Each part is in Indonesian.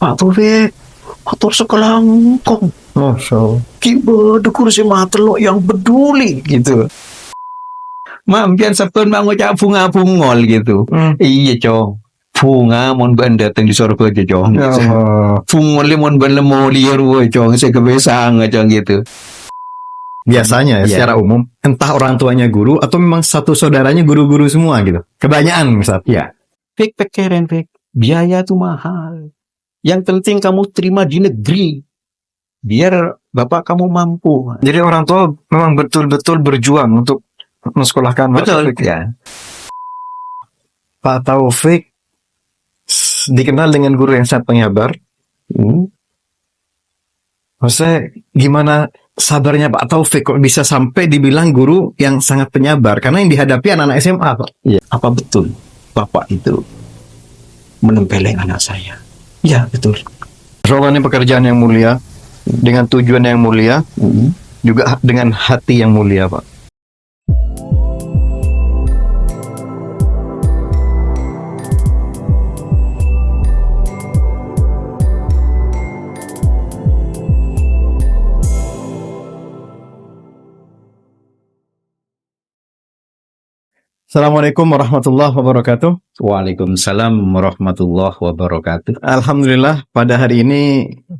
Pak Taufik, motor sekolah ngkong. Masya Allah. Kiba de kursi matelok yang peduli gitu. Mampian sepun mak ngucap bunga bungol gitu. Iya cong. Bunga mon ban datang di sorga aja cong. Ya Allah. Bungol mon ban lemo liar woy cong. Saya kebiasaan cong gitu. Biasanya ya, Iya. secara umum, entah orang tuanya guru atau memang satu saudaranya guru-guru semua gitu. Kebanyakan misal. Ya. Fik keren fik. Biaya tuh mahal. Yang penting kamu terima di negeri. Biar bapak kamu mampu. Jadi orang tua memang betul-betul berjuang untuk mensekolahkan Pak Betul. Taufik. Ya. Pak Taufik dikenal dengan guru yang sangat penyabar. Maksudnya gimana sabarnya Pak Taufik kok bisa sampai dibilang guru yang sangat penyabar? Karena yang dihadapi anak-anak SMA, Pak. Ya. Apa betul bapak itu menempeleng anak saya? Ya betul. Soalnya ini pekerjaan yang mulia, dengan tujuan yang mulia, juga dengan hati yang mulia, Pak. Assalamualaikum warahmatullahi wabarakatuh. Waalaikumsalam warahmatullahi wabarakatuh. Alhamdulillah, pada hari ini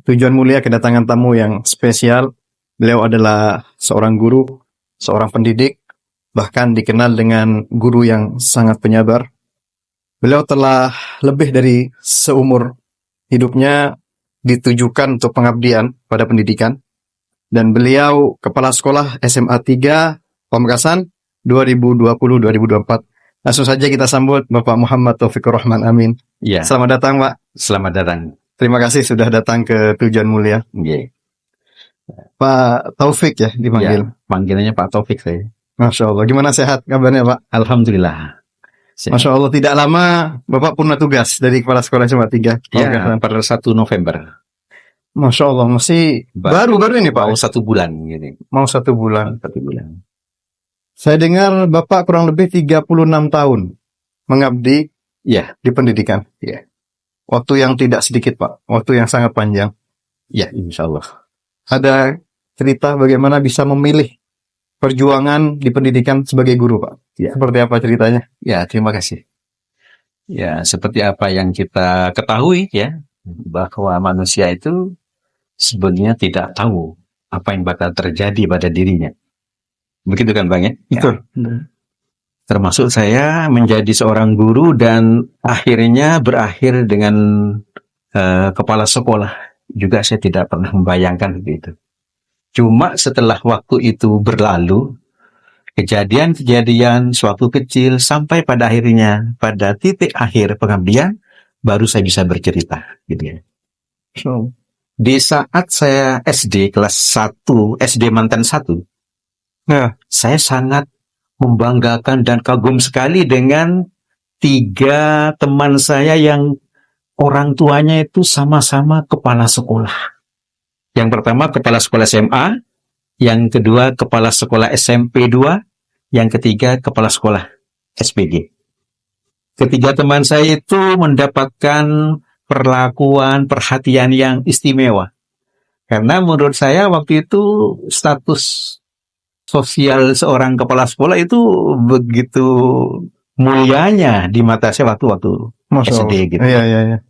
tujuan mulia kedatangan tamu yang spesial. Beliau adalah seorang guru, seorang pendidik, bahkan dikenal dengan guru yang sangat penyabar. Beliau telah lebih dari seumur hidupnya ditujukan untuk pengabdian pada pendidikan. Dan beliau kepala sekolah SMA 3 Pamekasan 2020-2024. Langsung saja kita sambut Bapak Muhammad Taufikur Rahman Amin. Ya. Selamat datang, Pak. Selamat datang. Terima kasih sudah datang ke tujuan mulia. Yeah. Pak Taufik ya dipanggil. Ya, panggilannya Pak Taufik saya. Masya Allah. Gimana sehat kabarnya, Pak? Alhamdulillah. Sehat. Masya Allah. Tidak lama Bapak purna tugas dari kepala sekolah SMA 3. Ya, pada 1 November. Masya Allah. Masih baru ini, Pak. Mau 1 bulan gini. Mau 1 bulan. 1 bulan. Saya dengar Bapak kurang lebih 36 tahun mengabdi Ya. di pendidikan. Ya. Waktu yang tidak sedikit, Pak. Waktu yang sangat panjang. Ya, insya Allah. Ada cerita bagaimana bisa memilih perjuangan di pendidikan sebagai guru, Pak? Ya. Seperti apa ceritanya? Ya, terima kasih. Ya, seperti apa yang kita ketahui ya, bahwa manusia itu sebenarnya tidak tahu apa yang bakal terjadi pada dirinya. Begitu kan Bang ya? Betul. Ya. Termasuk saya menjadi seorang guru dan akhirnya berakhir dengan kepala sekolah. Juga saya tidak pernah membayangkan begitu. Cuma setelah waktu itu berlalu, kejadian-kejadian suatu kecil sampai pada akhirnya, pada titik akhir pengabdian, baru saya bisa bercerita. Gitu ya. So. Di saat saya SD kelas 1, SD Mantan 1, Nah, saya sangat membanggakan dan kagum sekali dengan 3 teman saya yang orang tuanya itu sama-sama kepala sekolah. Yang pertama kepala sekolah SMA, yang kedua kepala sekolah SMP 2, yang ketiga kepala sekolah SPG. Ketiga teman saya itu mendapatkan perlakuan, perhatian yang istimewa. Karena menurut saya waktu itu status sosial seorang kepala sekolah itu begitu mulianya di mata saya waktu SD gitu. Iya.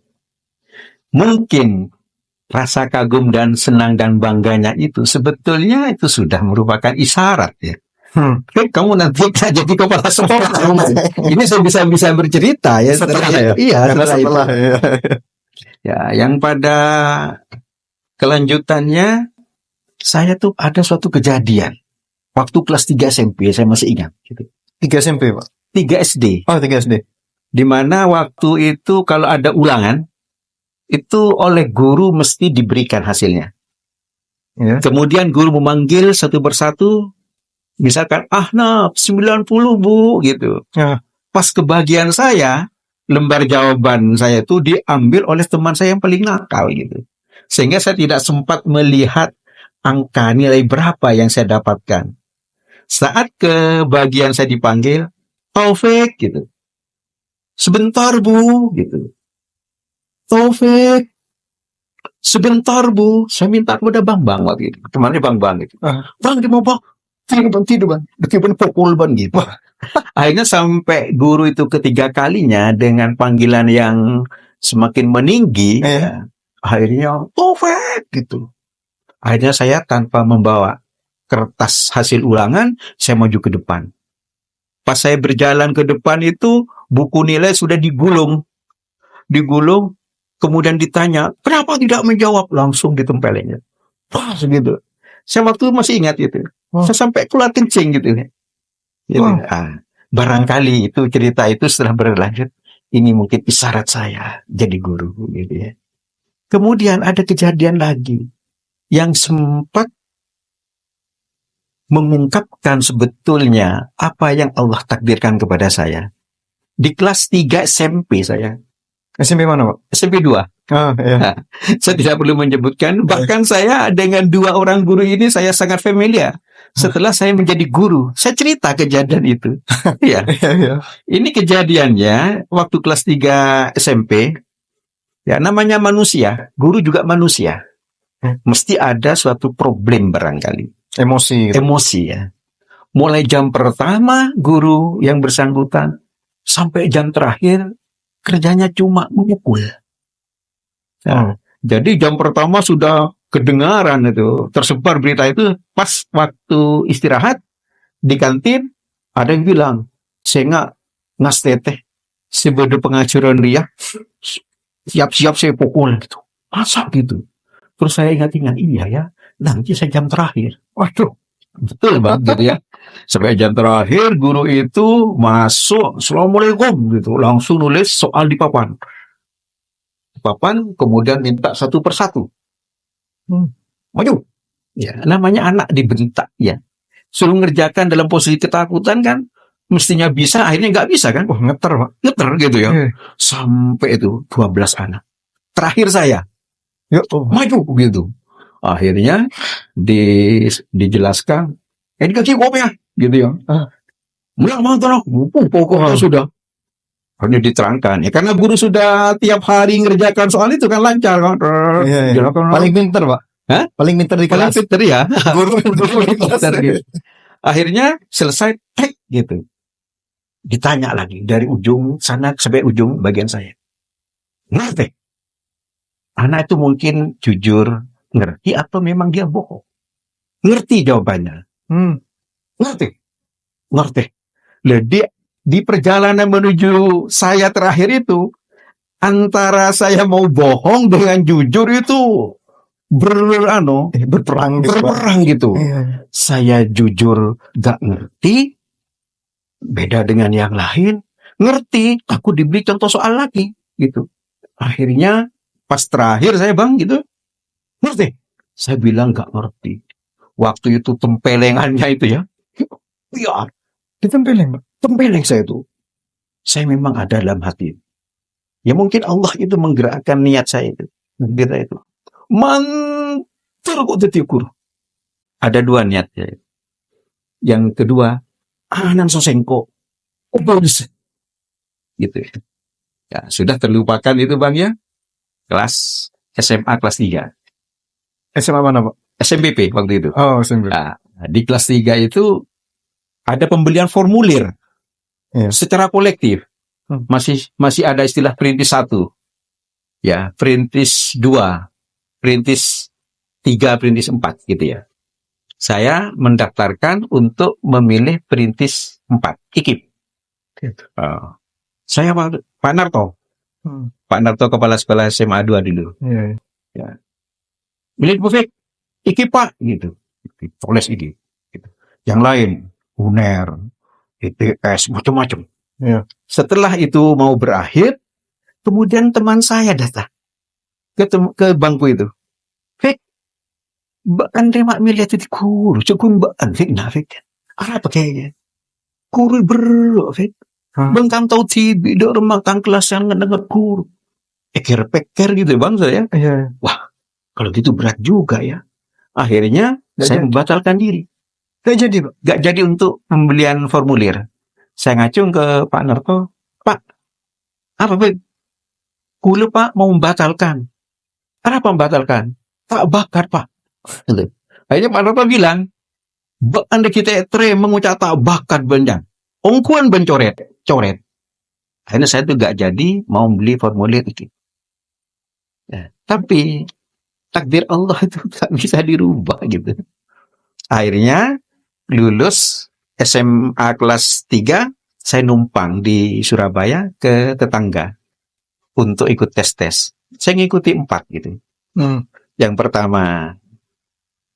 Mungkin rasa kagum dan senang dan bangganya itu sebetulnya itu sudah merupakan isyarat ya. Kamu nanti jadi kepala sekolah. Ini saya bisa bercerita ya. Setelah ya. Iya, setelah itu. Ya. Ya, yang pada kelanjutannya saya tuh ada suatu kejadian. Waktu kelas 3 SMP, saya masih ingat. Gitu. 3 SMP, Pak? 3 SD. Oh, 3 SD. Di mana waktu itu kalau ada ulangan, itu oleh guru mesti diberikan hasilnya. Ya. Kemudian guru memanggil satu persatu, misalkan, Ahnaf, 90 Bu, gitu. Ya. Pas kebagian saya, lembar jawaban saya itu diambil oleh teman saya yang paling nakal, gitu. Sehingga saya tidak sempat melihat angka nilai berapa yang saya dapatkan. Saat ke bagian saya dipanggil, Taufik, gitu. Sebentar Bu, gitu. Taufik, Sebentar Bu, saya minta kepada Bang waktu itu. Temannya Bang itu. Bang, dia mau Bang. Tidur Bang. Dia pukul Bang gitu. Akhirnya sampai guru itu ketiga kalinya dengan panggilan yang semakin meninggi, ya, akhirnya Taufik gitu. Akhirnya saya tanpa membawa kertas hasil ulangan, saya maju ke depan. Pas saya berjalan ke depan itu, buku nilai sudah digulung, kemudian ditanya, kenapa tidak menjawab? Langsung ditempelin. Wah, segitu. Saya waktu masih ingat itu. Saya sampai keluar kencing gitu. Gitu. Barangkali itu cerita itu setelah berlanjut, ini mungkin isyarat saya jadi guru gitu ya. Kemudian ada kejadian lagi yang sempat mengungkapkan sebetulnya apa yang Allah takdirkan kepada saya. Di kelas 3 SMP saya. SMP mana, Pak? SMP 2. Nah, saya tidak perlu menyebutkan, bahkan saya dengan dua orang guru ini saya sangat familiar. Setelah saya menjadi guru, saya cerita kejadian itu. Ya. Ini kejadiannya waktu kelas 3 SMP. Ya, namanya manusia, guru juga manusia. Mesti ada suatu problem barangkali. Emosi. Emosi ya. Mulai jam pertama guru yang bersangkutan sampai jam terakhir kerjanya cuma memukul. Nah, jadi jam pertama sudah kedengaran itu, tersebar berita itu pas waktu istirahat di kantin ada yang bilang, saya nggak teteh, sebeda pengajaran dia, siap-siap saya pukul gitu. Masa gitu? Terus saya ingat-ingat, iya ya, nanti saya jam terakhir. Waduh, betul Bang gitu ya. Sampai jam terakhir guru itu masuk, Assalamualaikum gitu, langsung nulis soal di papan. Kemudian minta satu persatu. Maju. Ya, namanya anak dibentak ya. Suruh ngerjakan dalam posisi ketakutan kan, mestinya bisa, akhirnya nggak bisa kan? Ngeter Pak. Ngeter gitu ya. Sampai itu 12 anak. Terakhir saya. Maju gitu. Akhirnya dijelaskan, ini kaki kopnya gitu ya. Mulai tolong, pokoknya sudah. Hanya diterangkan ya, karena guru sudah tiap hari ngerjakan soal itu kan lancar kan. Paling pinter Pak. Hah? Paling pinter di kelas. Paling pinter ya. Guru pinter gitu. Akhirnya selesai tek gitu. Ditanya lagi dari ujung sana sampai ujung bagian saya. Ngerti? Anak itu mungkin jujur ngerti atau memang dia bohong? Ngerti jawabannya. Ngerti. Di perjalanan menuju saya terakhir itu, antara saya mau bohong dengan jujur itu berperang gitu. Saya jujur gak ngerti, beda dengan yang lain. Ngerti, aku diberi contoh soal lagi gitu. Akhirnya pas terakhir saya Bang gitu, ngerti? Saya bilang gak ngerti. Waktu itu tempelengannya itu ya, iya, ditempeleng Pak. Tempeleng saya itu. Saya memang ada dalam hati. Ya mungkin Allah itu menggerakkan niat saya itu. Kita itu. Mantul kok ditiukur. Ada dua niat ya. Yang kedua, anan sosengko. Bagus. Gitu ya. Ya, sudah terlupakan itu Bang ya. Kelas SMA kelas 3. SMA mana Pak? SMPP waktu itu. Oh, SMPP. Nah, di kelas 3 itu ada pembelian formulir. Secara kolektif. Masih ada istilah perintis 1. Ya, perintis 2, perintis 3, perintis 4 gitu ya. Saya mendaftarkan untuk memilih perintis 4, IKIP. Saya Pak Narto. Pak Narto kepala sekolah SMA 2 dulu. Ya. Milih Bufek, IKIP Pak gitu. Tulis IKIP. Gitu. Yang lain UNER, ITS, macam-macam. Setelah itu mau berakhir, kemudian teman saya datang ke bangku itu. Fik, mbak kan terima milih itu di guru, cukup mbak kan, Fik, Fik. Apa kayaknya? Guru berlo, Fik. Bengkang tahu TV, do remakang kelas yang ngedenger guru. Peker gitu bang saya. Wah, kalau gitu berat juga ya. Akhirnya saya membatalkan diri. Gak jadi untuk pembelian formulir. Saya ngacung ke Pak Narto, Pak, apa Pak? Kula Pak mau membatalkan. Kenapa membatalkan? Tak bakat, Pak. Gitu. Akhirnya Pak Noto bilang, anda kita mengucap tak bakat benjang. Ongkuan bencoret, coret. Akhirnya saya tuh gak jadi mau beli formulir itu. Ya. Tapi takdir Allah itu tak bisa dirubah gitu. Akhirnya lulus SMA kelas 3, saya numpang di Surabaya ke tetangga untuk ikut tes-tes. Saya ngikuti 4 gitu. Yang pertama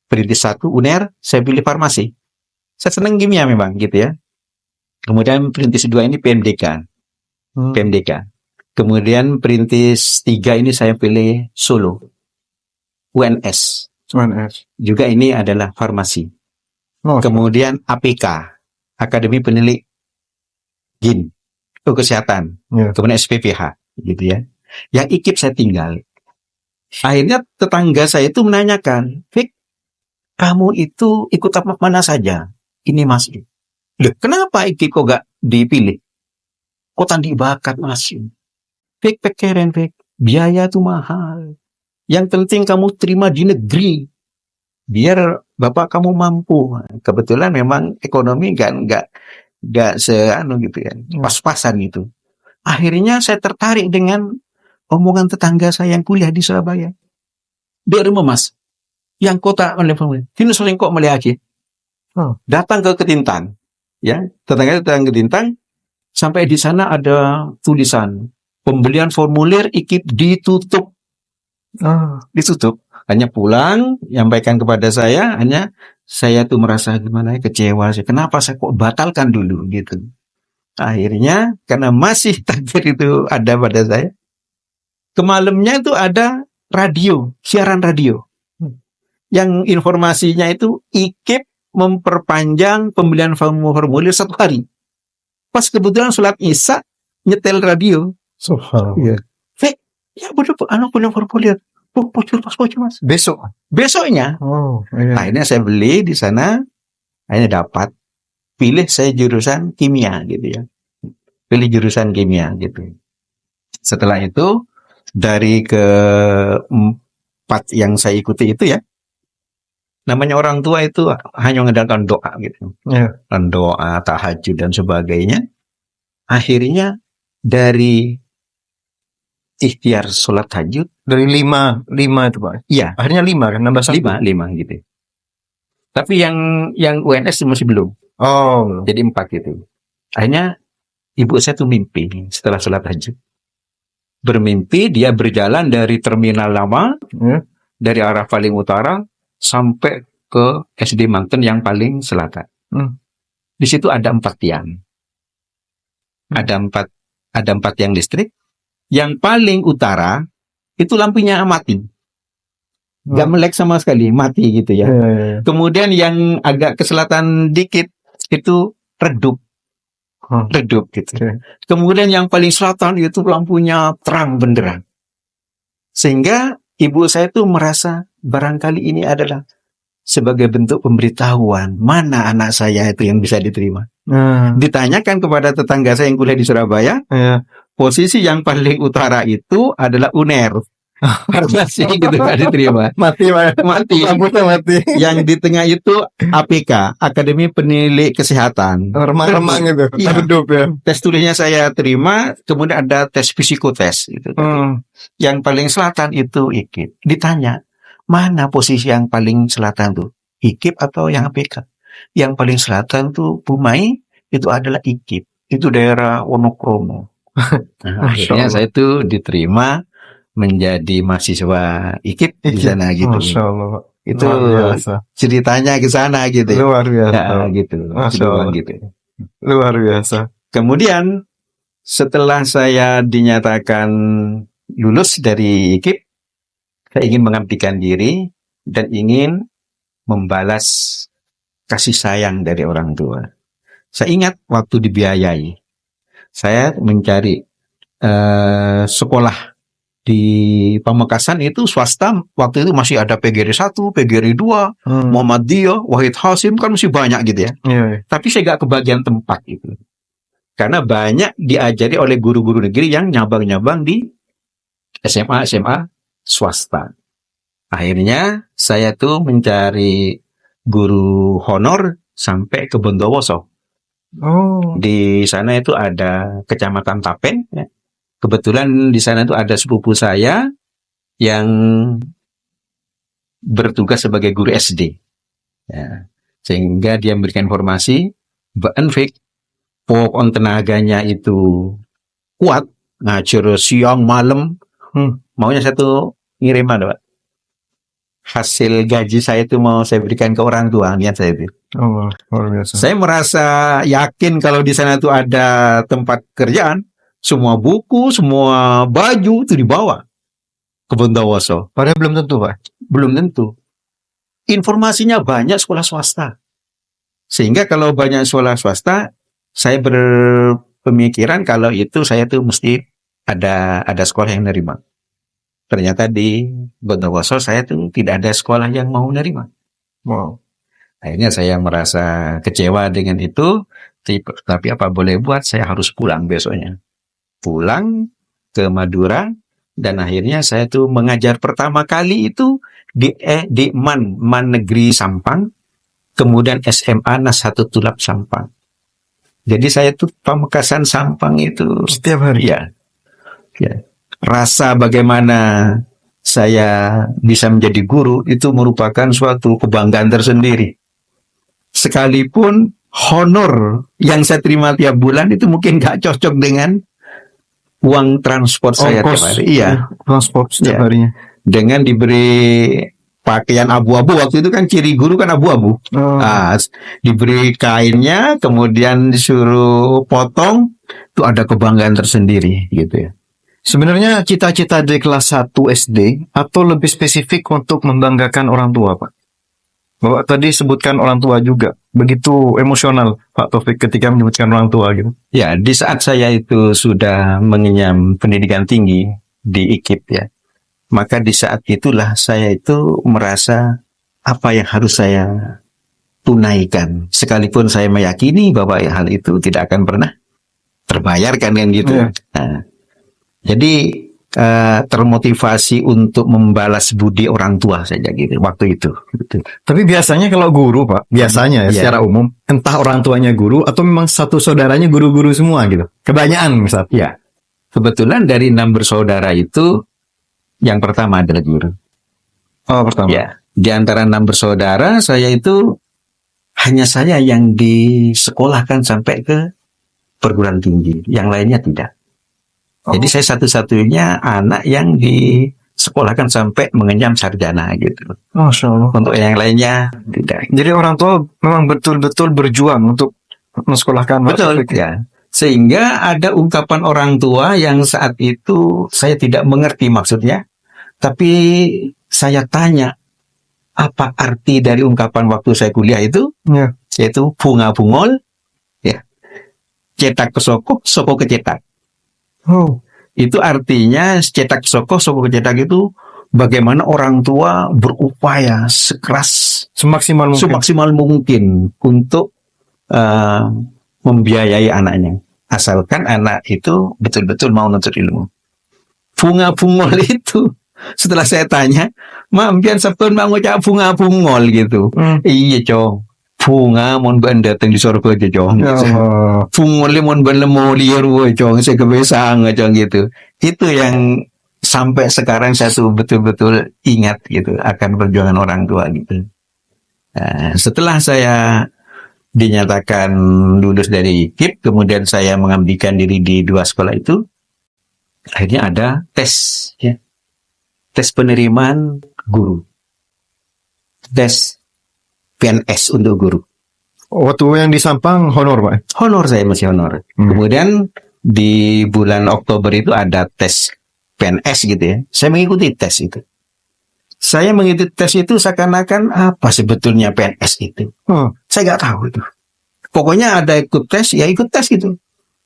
perintis 1 UNER, saya pilih farmasi. Saya senang kimia memang gitu ya. Kemudian perintis 2 ini PMDK. Kemudian perintis 3 ini saya pilih Solo. UNS. Juga ini adalah farmasi. Kemudian APK, Akademi Penilik GIN, kesehatan. Kemudian SPPH, gitu ya. Yang IKIP saya tinggal. Akhirnya tetangga saya itu menanyakan, Fik, kamu itu ikut apa mana saja? Ini Mas. Loh, kenapa IKIP kok gak dipilih? Kok tandi bakat Mas? Fik, keren, Fik. Biaya tuh mahal. Yang penting kamu terima di negeri. Biar bapak kamu mampu. Kebetulan memang ekonomi nggak seanu gitu ya, pas-pasan gitu. Akhirnya saya tertarik dengan omongan tetangga saya yang kuliah di Surabaya. Dia rumah Mas, yang kota Malaysia, sering kok Malaysia. Datang ke Ketintang, ya, tetangga Ketintang, sampai di sana ada tulisan pembelian formulir IKIP ditutup. Ditutup. Hanya pulang, nyampaikan kepada saya, hanya saya tuh merasa gimana ya, kecewa sih. Kenapa saya kok batalkan dulu gitu. Akhirnya, karena masih takdir itu ada pada saya, kemalamnya itu ada radio, siaran radio. Yang informasinya itu IKIP memperpanjang pembelian formulir 1 hari. Pas kebetulan sholat Isya, nyetel radio. Subhanallah. Fik, ya bodoh, anak punya formulir. Bocor Mas. Besoknya. Akhirnya saya beli di sana, akhirnya dapat. Pilih saya jurusan kimia gitu ya. Pilih jurusan kimia gitu. Setelah itu dari ke-4 yang saya ikuti itu ya, namanya orang tua itu hanya mengandalkan doa gitu. Dan doa, tahajud dan sebagainya. Akhirnya dari ikhtiar sholat tahajud Dari 5 itu Pak. Iya. Akhirnya 5 kan, nambah 1. 5 gitu. Tapi yang UNS masih belum. Jadi 4 gitu. Akhirnya ibu saya tuh mimpi setelah sholat tahajud. Bermimpi dia berjalan dari terminal lama, dari arah paling utara sampai ke SD Mangten yang paling selatan. Di situ ada 4 tiang. Ada 4 tiang listrik. Yang paling utara itu lampunya mati. Gak melek sama sekali, mati gitu ya. Kemudian yang agak ke selatan dikit itu redup gitu. Kemudian yang paling selatan itu lampunya terang benderang. Sehingga ibu saya itu merasa barangkali ini adalah sebagai bentuk pemberitahuan mana anak saya itu yang bisa diterima. Ditanyakan kepada tetangga saya yang kuliah di Surabaya, posisi yang paling utara itu adalah UNER. Farmasi gitu gak diterima. Mati. Lampunya mati. Yang di tengah itu APK, Akademi Penilik Kesehatan. Remang-remang gitu. Redup ya. Tes tulisnya saya terima, kemudian ada tes psikotes gitu. Yang paling selatan itu IKIP. Ditanya, mana posisi yang paling selatan tuh? IKIP atau yang APK? Yang paling selatan tuh Bumai, itu adalah IKIP. Itu daerah Wonokromo. Akhirnya saya tuh diterima menjadi mahasiswa IKIP di sana gitu. Masya Allah. Itu ceritanya ke sana gitu. Luar biasa. Ya, gitu. Masya Allah. Gitu. Luar biasa. Kemudian setelah saya dinyatakan lulus dari IKIP, saya ingin mengabdikan diri dan ingin membalas kasih sayang dari orang tua. Saya ingat waktu dibiayai, saya mencari sekolah di Pamekasan itu swasta, waktu itu masih ada PGRI 1, PGRI 2, Muhammadiyah, Wahid Hasim, kan masih banyak gitu ya. Tapi saya gak kebagian tempat itu. Karena banyak diajari oleh guru-guru negeri yang nyabang-nyabang di SMA swasta. Akhirnya saya tuh mencari guru honor sampai ke Bondowoso. Oh. Di sana itu ada Kecamatan Tapen. Ya. Kebetulan di sana itu ada sepupu saya yang bertugas sebagai guru SD. Ya. Sehingga dia memberikan informasi, Mbak Enfik, pokok tenaganya itu kuat, ngajar siang malam. Maunya satu ngirim ada, Pak. Hasil gaji saya itu mau saya berikan ke orang tua, lihat saya itu. Oh, luar biasa. Saya merasa yakin kalau di sana itu ada tempat kerjaan, semua buku, semua baju itu dibawa ke Bondowoso. Padahal belum tentu, Pak. Belum tentu. Informasinya banyak sekolah swasta. Sehingga kalau banyak sekolah swasta, saya berpemikiran kalau itu saya tuh mesti ada sekolah yang nerima. Ternyata di Bondowoso saya tuh tidak ada sekolah yang mau nerima. Wow. Akhirnya saya merasa kecewa dengan itu, tapi apa boleh buat, saya harus pulang besoknya. Pulang ke Madura, dan akhirnya saya tuh mengajar pertama kali itu di MAN Negeri Sampang, kemudian SMA Nasahatul Thulab Sampang. Jadi saya tuh Pamekasan Sampang itu Setiap hari. ya. Rasa bagaimana saya bisa menjadi guru itu merupakan suatu kebanggaan tersendiri. Sekalipun honor yang saya terima tiap bulan itu mungkin gak cocok dengan uang transport saya tiap hari. Iya, Transport setiap Ya. harinya. dengan diberi pakaian abu-abu. Waktu itu kan ciri guru kan abu-abu. Oh. Diberi kainnya, kemudian disuruh potong, itu ada kebanggaan tersendiri gitu ya. Sebenarnya cita-cita dari kelas 1 SD atau lebih spesifik untuk membanggakan orang tua, Pak? Bapak tadi sebutkan orang tua juga. Begitu emosional, Pak Taufik, ketika menyebutkan orang tua gitu. Ya, di saat saya itu sudah mengenyam pendidikan tinggi di IKIP ya, maka di saat itulah saya itu merasa apa yang harus saya tunaikan. Sekalipun saya meyakini bahwa hal itu tidak akan pernah terbayarkan kan gitu. Iya. Nah, jadi termotivasi untuk membalas budi orang tua saja gitu waktu itu. Gitu. Tapi biasanya kalau guru, Pak, biasanya ya, Iya. secara umum, entah orang tuanya guru atau memang satu saudaranya guru-guru semua gitu. Kebanyakan misal. Ya, kebetulan dari 6 bersaudara itu yang pertama adalah guru. Oh, pertama. Ya, di antara 6 bersaudara saya itu hanya saya yang disekolahkan sampai ke perguruan tinggi, yang lainnya tidak. Jadi saya satu-satunya anak yang disekolahkan sampai mengenyam sarjana gitu. Masya Allah. Untuk yang lainnya tidak. Jadi orang tua memang betul-betul berjuang untuk mensekolahkan Pak Betul Taufik. ya. Sehingga ada ungkapan orang tua yang saat itu saya tidak mengerti maksudnya, tapi saya tanya apa arti dari ungkapan waktu saya kuliah itu, Ya. yaitu bunga bungol, ya, cetak ke soko, soko ke cetak. Oh. Itu artinya cetak ke soko, soko ke cetak itu bagaimana orang tua berupaya sekeras, Semaksimal mungkin. semaksimal mungkin untuk membiayai anaknya. Asalkan anak itu betul-betul mau nuntut ilmu. Bunga bungol itu, setelah saya tanya, Mak, mbiyen sampun mau ngucap bunga bungol gitu. Iya, Cong. Bunga mon ban datang di sorga aja, Cong. Ya Allah. Bungol mon ban lemo liar woy, Cong. Saya kebiasaan, Cong gitu. Itu yang sampai sekarang saya tuh betul-betul ingat gitu akan perjuangan orang tua gitu. Nah, setelah saya dinyatakan lulus dari IKIP, kemudian saya mengabdikan diri di 2 sekolah itu, akhirnya ada tes, ya, tes penerimaan guru, tes PNS untuk guru. Waktu yang di Sampang honor, Pak. Honor, saya masih honor. Kemudian di bulan Oktober itu ada tes PNS gitu ya. Saya mengikuti tes itu. Saya mengikuti tes itu seakan-akan apa sebetulnya PNS itu. Saya nggak tahu itu. Pokoknya ada ikut tes, ya ikut tes gitu.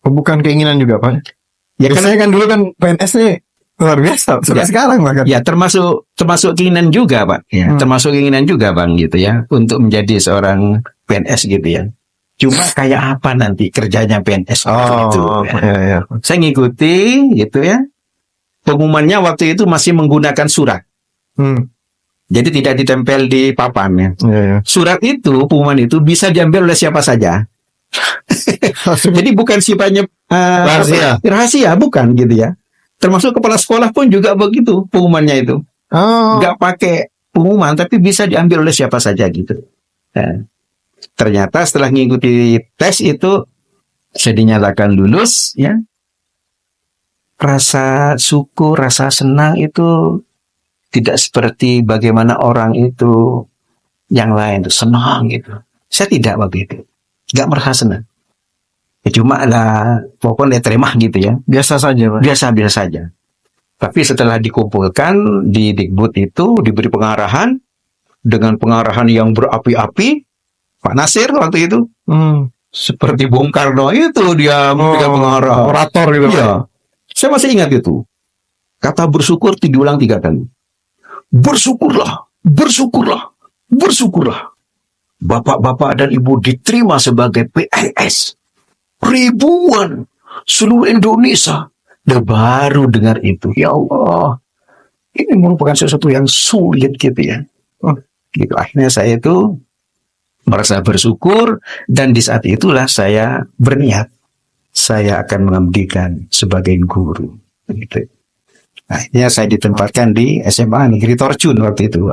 Bukan keinginan juga, Pak. Ya Ya, kan, saya kan dulu kan PNS nih luar biasa. Sampai Ya. sekarang bahkan. ya termasuk keinginan juga, Pak. Ya, termasuk keinginan juga, Bang, gitu ya, untuk menjadi seorang PNS gitu ya. Cuma kayak apa nanti kerjanya PNS itu. Ya. Ya. Saya ngikuti gitu ya. Pengumumannya waktu itu masih menggunakan surat. Jadi tidak ditempel di papan ya. Surat itu, pengumuman itu bisa diambil oleh siapa saja. Jadi bukan sifatnya rahasia, bukan gitu ya. Termasuk kepala sekolah pun juga begitu pengumumannya itu. Nggak pakai pengumuman, tapi bisa diambil oleh siapa saja gitu. Nah, ternyata setelah mengikuti tes itu, saya dinyatakan lulus ya. Rasa syukur, rasa senang itu tidak seperti bagaimana orang itu yang lain itu senang gitu. Saya tidak waktu itu, nggak merasa senang. Ya, cuma lah pokoknya terima gitu ya. Biasa saja, Pak. Biasa saja. Tapi setelah dikumpulkan di Dikbud itu diberi pengarahan dengan pengarahan yang berapi-api. Pak Nasir waktu itu seperti Bung Karno itu dia memberikan pengarahan. Orator gitu. Iya. Saya masih ingat itu. Kata bersyukur diulang 3 kali. Bersyukurlah, bersyukurlah, bersyukurlah. Bapak-bapak dan ibu diterima sebagai PNS. Ribuan seluruh Indonesia. Dan baru dengar itu. Ya Allah. Ini merupakan sesuatu yang sulit gitu ya. Gitu. Akhirnya saya itu merasa bersyukur. Dan di saat itulah saya berniat. Saya akan mengabdikan sebagai guru. Gitu. Akhirnya saya ditempatkan di SMA Negeri Torjun waktu itu.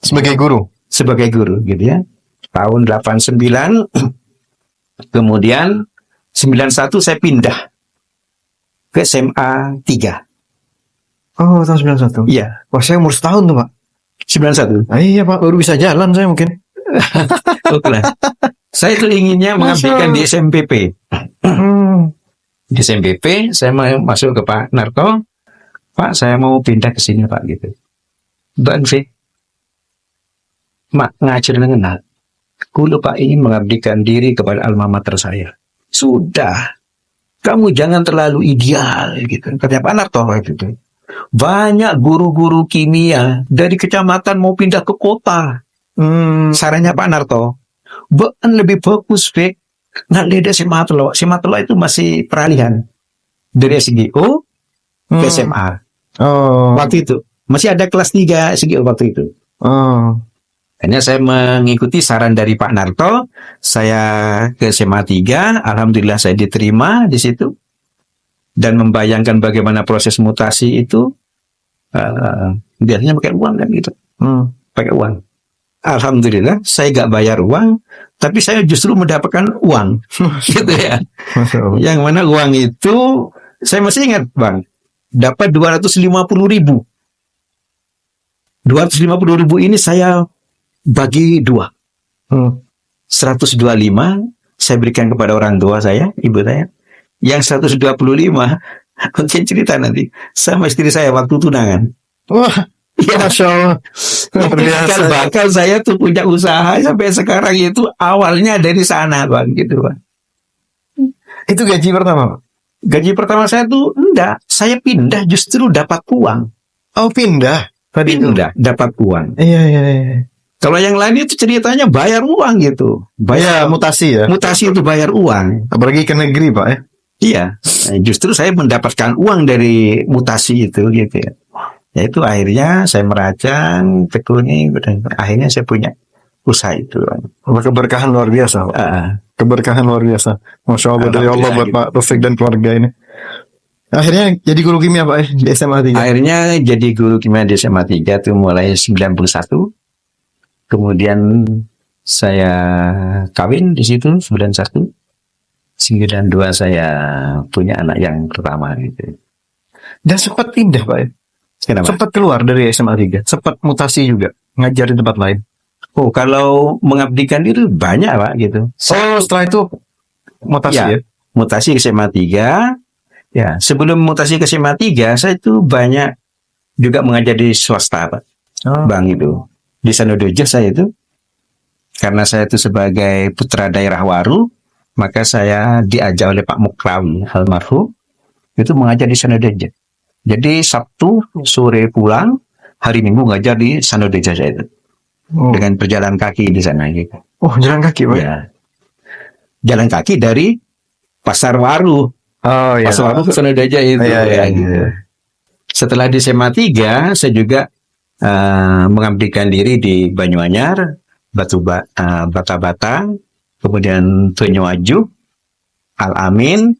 Sebagai guru? Sebagai guru gitu ya. Tahun 89. Kemudian 91 saya pindah ke SMA 3. Oh, tahun 91? Iya. Wah, saya umur setahun tuh, Pak. 91. Iya, Pak. Baru bisa jalan saya mungkin. Oke. Saya itu inginnya mengabdikan di SMPP. Di SMPP, saya mau masuk ke Pak Narto. Pak, saya mau pindah ke sini, Pak, gitu. Bang Fik, Mak ngajar dengan Kulo Pak ingin mengabdikan diri kepada alma mater saya. Sudah. Kamu jangan terlalu ideal, gitu. Kata Pak Narto, gitu. Banyak guru-guru kimia dari kecamatan mau pindah ke kota. Sarannya Pak Narto, lebih bagus, Fik. Nggak lihat Sematelo. Sematelo itu masih peralihan dari SGO ke SMA. Waktu itu masih ada kelas 3 SGO waktu itu. Hanya saya mengikuti saran dari Pak Narto, saya ke SMA 3, alhamdulillah saya diterima di situ. Dan membayangkan bagaimana proses mutasi itu, biasanya pakai uang kan gitu. Pakai uang. Alhamdulillah saya gak bayar uang, tapi saya justru mendapatkan uang. Gitu ya. Yang mana uang itu, saya masih ingat Bang, dapat 250.000. 250.000 ini saya bagi 2. 125 saya berikan kepada orang tua saya, ibu saya. Yang 125 mungkin cerita nanti sama istri saya waktu tunangan. Wah, ya, Masya Allah. Bakal saya tuh punya usaha sampai sekarang itu awalnya dari sana Bang, gitu Bang. Itu gaji pertama? Gaji pertama saya tuh enggak, saya pindah justru dapat uang. Oh, pindah? Tadi pindah dapat uang. Iya. Kalau yang lain itu ceritanya bayar uang gitu. Bayar mutasi ya? Mutasi itu bayar uang. Apalagi ke negeri Pak ya? Iya, justru saya mendapatkan uang dari mutasi itu gitu ya. Ya itu akhirnya saya merajang, tekuni, akhirnya saya punya usaha itu. Keberkahan luar biasa Pak. Keberkahan luar biasa. Masya Allah dari Allah buat gitu. Pak Taufik dan keluarga ini. Akhirnya jadi guru kimia Pak di SMA 3? Akhirnya jadi guru kimia di SMA 3 itu mulai 91. Kemudian saya kawin di situ 91. 92 saya punya anak yang pertama gitu. Dan sempat pindah Pak ya? Kenapa? Sempat keluar dari SMA 3, sempat mutasi juga, ngajar di tempat lain. Oh, kalau mengabdikan itu banyak Pak gitu. Setelah itu mutasi ya? Mutasi ke SMA 3. Ya, sebelum mutasi ke SMA 3, saya itu banyak juga mengajar di swasta Pak. Bang itu. Di Sanodojo saya itu. Karena saya itu sebagai putra daerah Waru, maka saya diajak oleh Pak Mukrawi almarhum itu mengajar di Sanodojo. Jadi Sabtu sore pulang, hari Minggu ngajar di Sanodojo saya itu. Dengan berjalan kaki di sana gitu. Oh, jalan kaki Pak? Ya. Jalan kaki dari Pasar Waru. Oh iya. Pasar Waru ke Sanodojo itu. Iya. Gitu. Setelah di SMA 3, saya juga mengabdikan diri di Banyuanyar, Bata-Bata, kemudian Tuanyuaju, Al-Amin,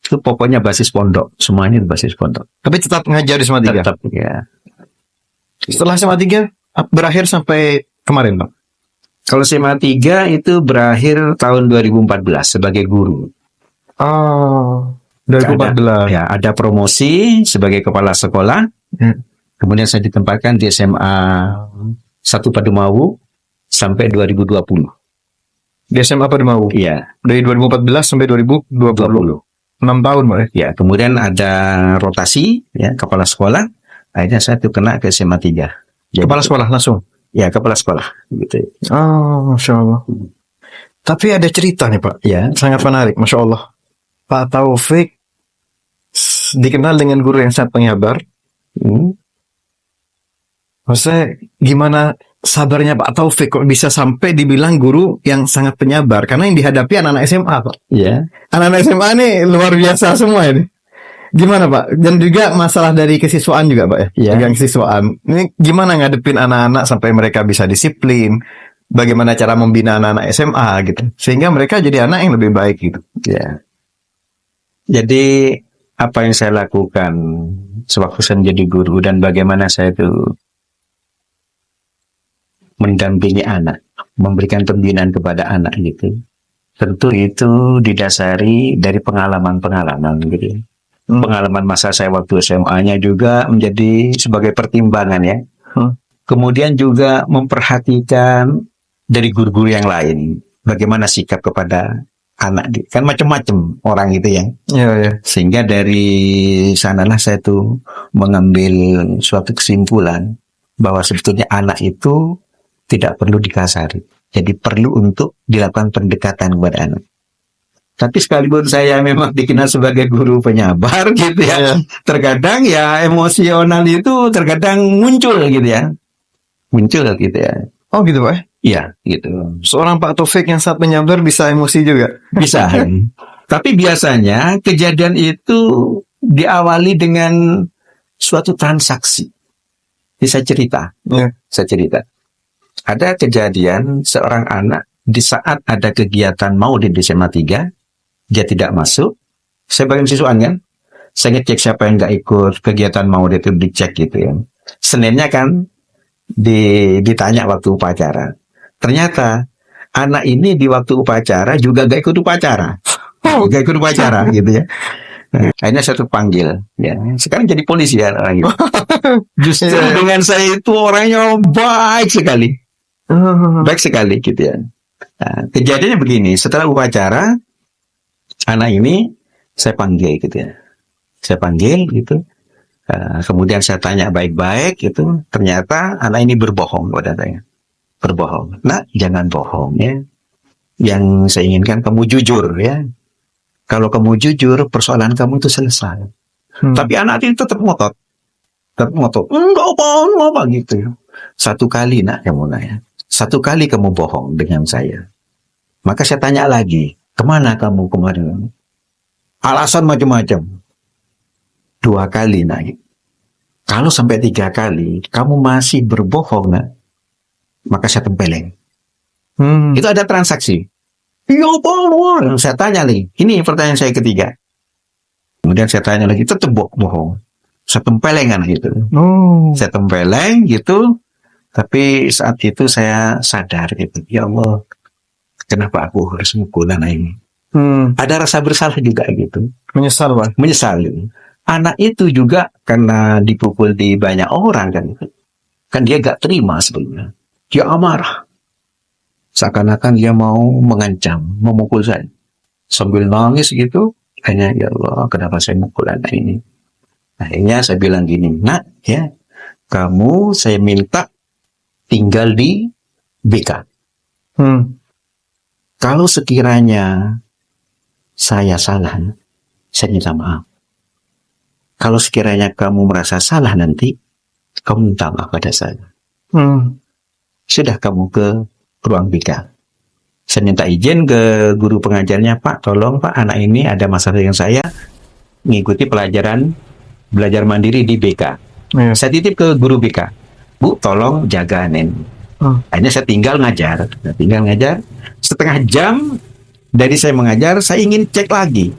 itu pokoknya basis pondok, semuanya basis pondok. Tapi tetap ngajar di SMA 3. Tetap ya. Setelah SMA 3 berakhir sampai kemarin, Pak. Kalau SMA 3 itu berakhir tahun 2014 sebagai guru. Oh, 2014. Ada promosi sebagai kepala sekolah. Kemudian saya ditempatkan di SMA 1 Padumawu sampai 2020. Di SMA Padumawu. Iya, Dari 2014 sampai 2020. 6 tahun, Pak. ya. Kemudian ada rotasi ya kepala sekolah. Akhirnya saya tuh kena ke SMA 3. Jadi, Kepala sekolah langsung. ya, kepala sekolah gitu. Oh, Masya Allah. Tapi ada cerita nih, Pak. Ya. Sangat menarik, Masya Allah. Pak Taufik dikenal dengan guru yang sangat penyabar. Maksudnya gimana sabarnya Pak Taufik kok bisa sampai dibilang guru yang sangat penyabar? Karena yang dihadapi anak-anak SMA, Pak. Ya. Anak-anak SMA ini luar biasa semua ini. Gimana, Pak? Dan juga masalah dari kesiswaan juga, Pak, ya? Iya. Pegang kesiswaan. Ini gimana ngadepin anak-anak sampai mereka bisa disiplin? Bagaimana cara membina anak-anak SMA gitu? Sehingga mereka jadi anak yang lebih baik gitu. Ya. Jadi apa yang saya lakukan sewaktu saya menjadi guru dan bagaimana saya itu mendampingi anak, memberikan pembinaan kepada anak gitu. Tentu itu didasari dari pengalaman-pengalaman gitu. Pengalaman masa saya waktu SMA-nya juga menjadi sebagai pertimbangan ya. Kemudian juga memperhatikan dari guru-guru yang lain bagaimana sikap kepada anak, kan macam-macam orang gitu ya. Iya. Sehingga dari sanalah saya tuh mengambil suatu kesimpulan bahwa sebetulnya anak itu tidak perlu dikasari. Jadi perlu untuk dilakukan pendekatan kepada anak. Tapi sekalipun saya memang dikenal sebagai guru penyabar gitu ya, terkadang ya emosional itu terkadang muncul gitu ya. Muncul gitu ya. Oh gitu, Pak? Iya, gitu. Seorang Pak Taufik yang sangat penyabar bisa emosi juga? Bisa. Tapi biasanya kejadian itu diawali dengan suatu transaksi. Ini saya cerita. Saya cerita. Ada kejadian seorang anak di saat ada kegiatan maulid di SMA 3, dia tidak masuk. Saya bagian siswaan kan, saya ngecek siapa yang nggak ikut kegiatan maulid itu, dicek gitu ya. Seninnya kan ditanya waktu upacara. Ternyata anak ini di waktu upacara juga gak ikut upacara. Gak ikut upacara gitu ya. Nah, akhirnya saya tuh panggil ya. Sekarang jadi polisi ya orang itu. Justru dengan saya itu orangnya baik sekali. Baik sekali gitu ya. Nah, kejadiannya begini, setelah upacara anak ini saya panggil gitu ya. Saya panggil gitu. Kemudian saya tanya baik-baik gitu. Ternyata anak ini berbohong kepada saya. Berbohong. Nah, jangan bohong ya. Yang saya inginkan kamu jujur ya. Kalau kamu jujur, persoalan kamu itu selesai. Tapi anak itu tetap ngotot. Tetap ngotot. Enggak apa gitu. Satu kali nak kamu nanya. Satu kali kamu bohong dengan saya. Maka saya tanya lagi. Kemana kamu kemarin? Alasan macam-macam. 2 kali nak. Kalau sampai 3 kali, kamu masih berbohong nak. Maka saya tempeleng. Itu ada transaksi. Ya Allah, saya tanya lagi. Ini pertanyaan saya ketiga. Kemudian saya tanya lagi, tetap bohong. Saya tempeleng kan gitu. Saya tempeleng gitu. Tapi saat itu saya sadar gitu. Ya Allah, kenapa aku harus mukul anak ini? Ada rasa bersalah juga gitu. Menyesal, Pak? Menyesal gitu. Anak itu juga karena dipukul di banyak orang kan dia gak terima sebelumnya. Dia amarah. Seakan-akan dia mau mengancam, memukul saya. Sambil nangis gitu, hanya ya Allah, kenapa saya mukul anak ini? Akhirnya saya bilang gini, nak ya, kamu saya minta tinggal di BK. Kalau sekiranya saya salah, saya minta maaf. Kalau sekiranya kamu merasa salah nanti, kamu minta maaf pada saya. Sudah kamu ke ruang BK. Saya minta izin ke guru pengajarnya, Pak, tolong Pak, anak ini ada masalah dengan saya, mengikuti pelajaran belajar mandiri di BK. Iya. Saya titip ke guru BK, Bu, tolong jaga Nen. Akhirnya saya tinggal ngajar. Setengah jam dari saya mengajar, saya ingin cek lagi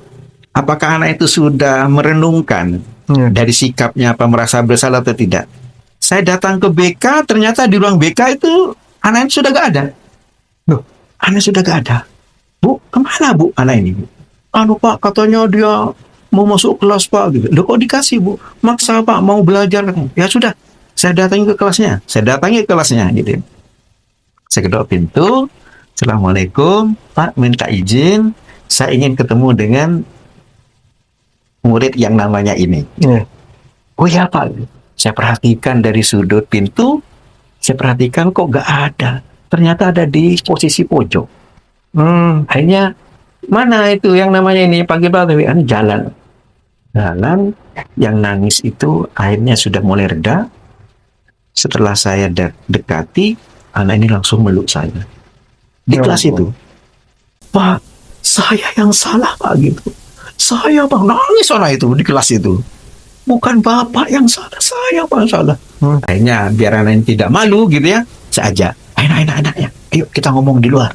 apakah anak itu sudah merenungkan Iya. dari sikapnya, apa merasa bersalah atau tidak. Saya datang ke BK, ternyata di ruang BK itu anak itu sudah gak ada. Loh, anak sudah gak ada. Bu, kemana Bu anak ini? Anu Pak, katanya dia mau masuk kelas Pak. Gitu. Loh kok dikasih Bu? Maksa Pak, mau belajar. Ya sudah, saya datangi ke kelasnya. Gitu. Saya kedok pintu. Assalamualaikum Pak, minta izin. Saya ingin ketemu dengan murid yang namanya ini. Iya. Oh ya Pak. Saya perhatikan dari sudut pintu. Saya perhatikan kok gak ada. Ternyata ada di posisi pojok. Akhirnya mana itu yang namanya ini panggil Pak Dewi, jalan yang nangis itu akhirnya sudah mulai reda. Setelah saya dekati, anak ini langsung meluk saya di kelas itu. Pak, saya yang salah Pak, gitu. Saya Pak, nangis anak itu di kelas itu. Bukan Bapak yang salah, saya Pak yang salah. Akhirnya biar anak ini tidak malu gitu ya, saya ajak, anak-anaknya, ayo kita ngomong di luar.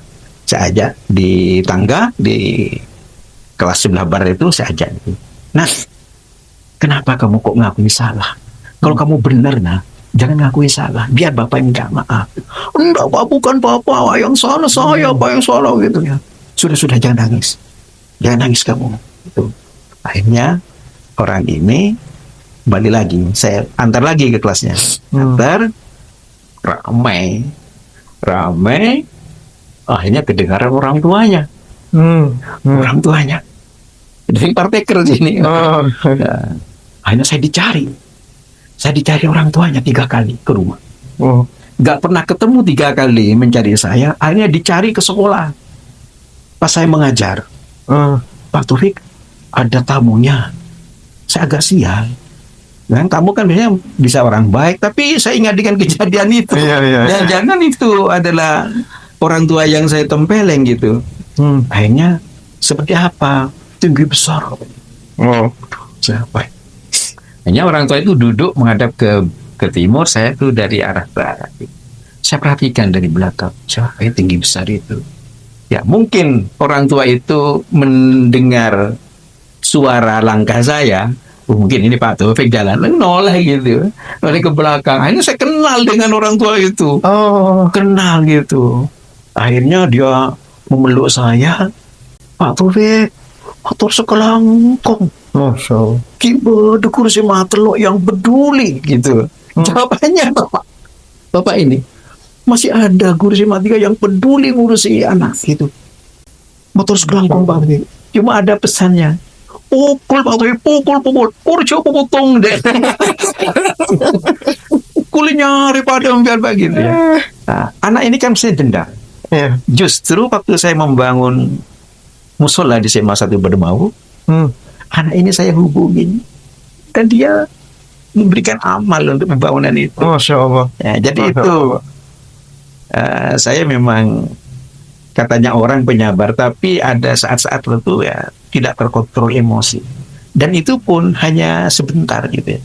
Saya ajak di tangga, di kelas sebelah bar itu, saya ajak. Nah, kenapa kamu kok ngakui salah? Kalau kamu benar, nah, jangan ngakui salah. Biar Bapak yang minta maaf. Enggak Pak, bukan Bapak yang salah, saya Pak yang salah gitu ya. Sudah, jangan nangis. Jangan nangis kamu. Gitu. Akhirnya orang ini balik lagi. Saya antar lagi ke kelasnya. Antar, ramai. Akhirnya kedengaran orang tuanya. Orang tuanya. Dari parteker sini. Nah, akhirnya saya dicari orang tuanya 3 kali ke rumah. Gak pernah ketemu 3 kali mencari saya. Akhirnya dicari ke sekolah. Pas saya mengajar. Pak Taufik, ada tamunya. Saya agak sial. Dan kamu kan biasanya bisa orang baik. Tapi saya ingat dengan kejadian itu. Dan jangan itu adalah orang tua yang saya tempeleng gitu. Akhirnya seperti apa? Tinggi besar. Siapa? Hanya orang tua itu duduk menghadap ke timur, saya itu dari arah barat. Saya perhatikan dari belakang, siapa yang tinggi besar itu? Ya mungkin orang tua itu mendengar suara langkah saya. Mungkin ini Pak Taufik jalan noleh gitu, noleh ke belakang. Akhirnya saya kenal dengan orang tua itu. Kenal gitu. Akhirnya dia memeluk saya, Pak Taufik, motor sekelangkong. Kiba de kursi matelok yang peduli gitu. Jawabannya Bapak ini masih ada kursi matiga yang peduli ngurusi anak gitu. Motor sekelangkong Pak Taufik. Cuma ada pesannya. Pukul Pak Taufik, pukul. Kursi potong deh. Pukulnya daripada biar begitu ya. Nah, anak ini kan saya dendam. Justru waktu saya membangun musola di SMA 1 Berdemau, anak ini saya hubungin dan dia memberikan amal untuk pembangunan itu. Masya Allah. Ya, jadi itu saya memang katanya orang penyabar, tapi ada saat-saat tertentu ya tidak terkontrol emosi, dan itu pun hanya sebentar gitu ya.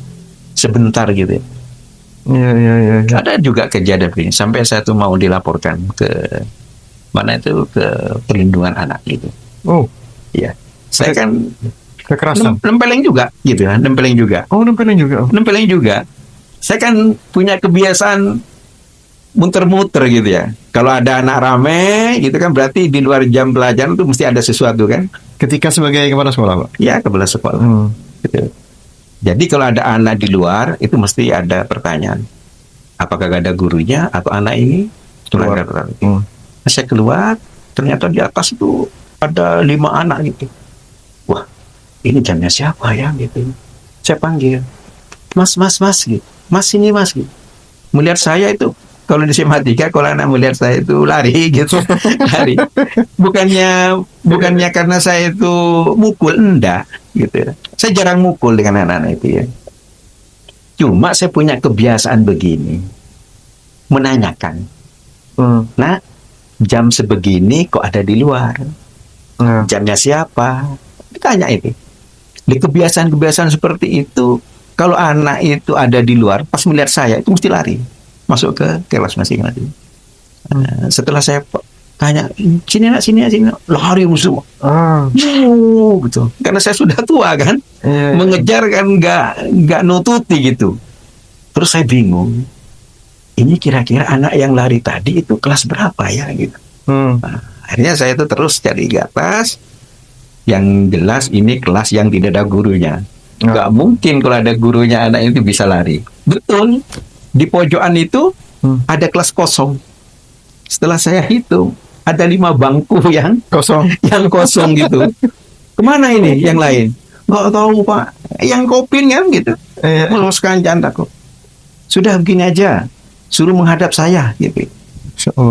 Iya. Ada juga kejadian ini sampai saya tuh mau dilaporkan ke mana itu, ke perlindungan anak gitu. Iya. Saya kan Kekerasan. nempeleng juga gitu ya, nempeleng juga. Saya kan punya kebiasaan muter-muter gitu ya. Kalau ada anak rame gitu kan, berarti di luar jam pelajaran itu mesti ada sesuatu kan. Ketika sebagai kepala sekolah, Pak? Ya, kepala sekolah. Gitu. Jadi kalau ada anak di luar, itu mesti ada pertanyaan. Apakah ada gurunya atau anak ini melanggar peraturan? Saya keluar, ternyata di atas itu ada 5 anak gitu. Wah, ini jamnya siapa ya gitu. Saya panggil, Mas gitu. Mas ini Mas gitu. Melihat saya itu, kalau di SMA 3, kalau anak melihat saya itu lari gitu. Lari. Bukannya karena saya itu mukul, enggak gitu. Saya jarang mukul dengan anak-anak itu ya. Cuma saya punya kebiasaan begini, menanyakan. Nah, jam sebegini kok ada di luar? Jamnya siapa? Ditanya itu. Di kebiasaan-kebiasaan seperti itu Kalau anak itu ada di luar, pas melihat saya itu mesti lari masuk ke kelas masing-masing. Setelah saya tanya, sini nak, sini nak, sini nak, lari musuh. Gitu. Karena saya sudah tua kan, mengejar kan nggak nututi gitu. Terus saya bingung, ini kira-kira anak yang lari tadi itu kelas berapa ya gitu. Nah, akhirnya saya itu terus cari ke atas. Yang jelas ini kelas yang tidak ada gurunya. Nggak mungkin kalau ada gurunya anak itu bisa lari. Betul, di pojokan itu ada kelas kosong. Setelah saya hitung, ada 5 bangku yang kosong gitu. Kemana ini yang lain? Nggak tahu Pak. Yang kopin kan gitu. Meloloskan candaku. Sudah begini aja, suruh menghadap saya gitu.